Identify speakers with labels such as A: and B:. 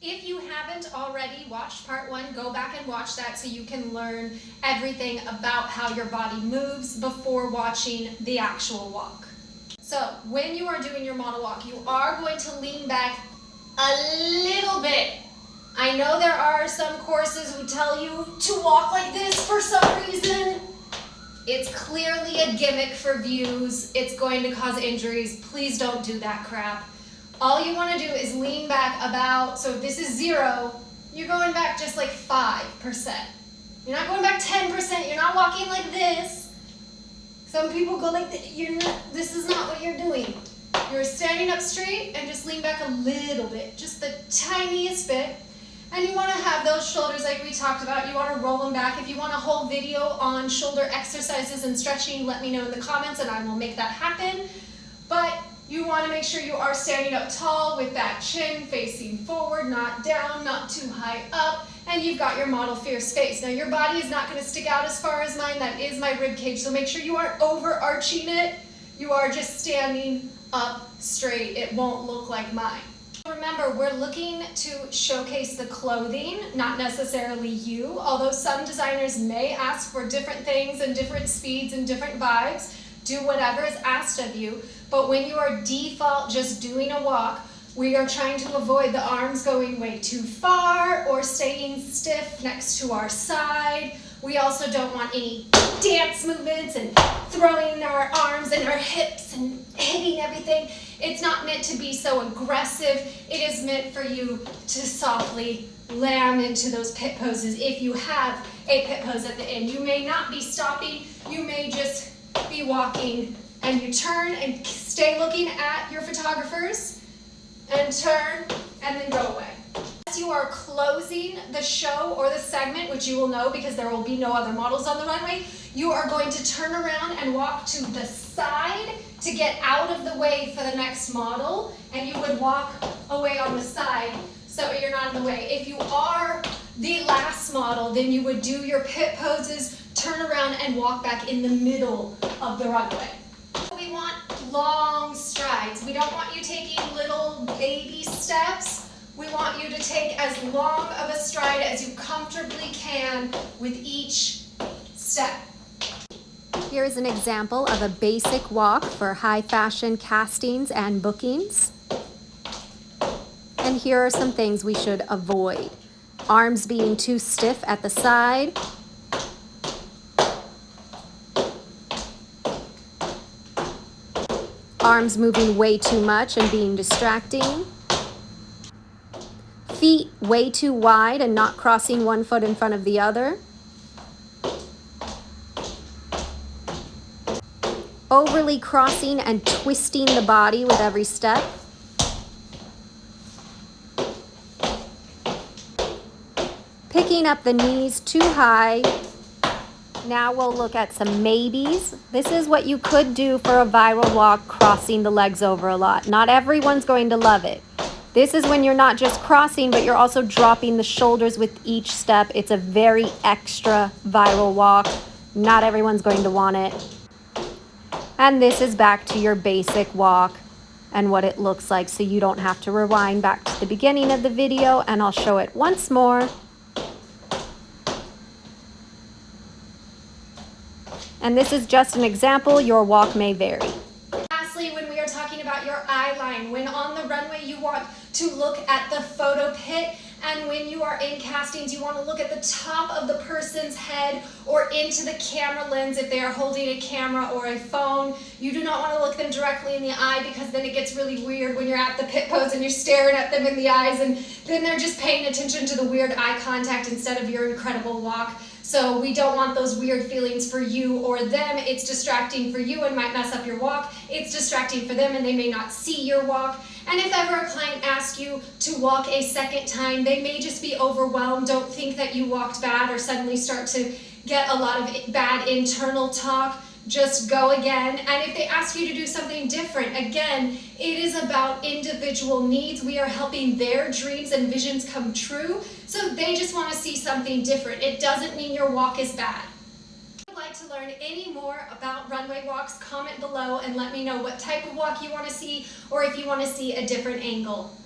A: If you haven't already watched part 1, go back and watch that so you can learn everything about how your body moves before watching the actual walk. So when you are doing your model walk, you are going to lean back a little bit. I know there are some courses who tell you to walk like this for some reason. It's clearly a gimmick for views. It's going to cause injuries. Please don't do that crap. All you want to do is lean back about, so if this is 0, you're going back just like 5%. You're not going back 10%. You're not walking like this. Some people go like this. This is not what you're doing. You're standing up straight and just lean back a little bit, just the tiniest bit. And you want to have those shoulders like we talked about. You want to roll them back. If you want a whole video on shoulder exercises and stretching, let me know in the comments and I will make that happen. But you want to make sure you are standing up tall with that chin facing forward, not down, not too high up, and you've got your model fierce face. Now your body is not going to stick out as far as mine. That is my rib cage, so make sure you aren't overarching it. You are just standing up straight. It won't look like mine. Remember, we're looking to showcase the clothing, not necessarily you, although some designers may ask for different things and different speeds and different vibes. Do whatever is asked of you. But when you are default just doing a walk, we are trying to avoid the arms going way too far or staying stiff next to our side. We also don't want any dance movements and throwing our arms and our hips and hitting everything. It's not meant to be so aggressive. It is meant for you to softly land into those pit poses. If you have a pit pose at the end, you may not be stopping. You may just be walking, and you turn and stay looking at your photographers and turn and then go away. As you are closing the show or the segment, which you will know because there will be no other models on the runway, you are going to turn around and walk to the side to get out of the way for the next model, and you would walk away on the side so you're not in the way. If you are the last model, then you would do your pit poses, turn around and walk back in the middle of the runway. We want long strides. We don't want you taking little baby steps. We want you to take as long of a stride as you comfortably can with each step.
B: Here is an example of a basic walk for high fashion castings and bookings. And here are some things we should avoid. Arms being too stiff at the side. Arms moving way too much and being distracting. Feet way too wide and not crossing one foot in front of the other. Overly crossing and twisting the body with every step. Picking up the knees too high. Now we'll look at some maybes. This is what you could do for a viral walk, crossing the legs over a lot. Not everyone's going to love it. This is when you're not just crossing, but you're also dropping the shoulders with each step. It's a very extra viral walk. Not everyone's going to want it. And this is back to your basic walk and what it looks like, so you don't have to rewind back to the beginning of the video, and I'll show it once more. And this is just an example. Your walk may vary.
A: Lastly, when we are talking about your eye line, when on the runway you want to look at the photo pit, and when you are in castings, you want to look at the top of the person's head or into the camera lens if they are holding a camera or a phone. You do not want to look them directly in the eye, because then it gets really weird when you're at the pit pose and you're staring at them in the eyes, and then they're just paying attention to the weird eye contact instead of your incredible walk. So we don't want those weird feelings for you or them. It's distracting for you and might mess up your walk. It's distracting for them and they may not see your walk. And if ever a client asks you to walk a second time, they may just be overwhelmed. Don't think that you walked bad or suddenly start to get a lot of bad internal talk. Just go again. And if they ask you to do something different, again, it is about individual needs. We are helping their dreams and visions come true. So they just want to see something different. It doesn't mean your walk is bad. If you'd like to learn any more about runway walks, comment below and let me know what type of walk you want to see, or if you want to see a different angle.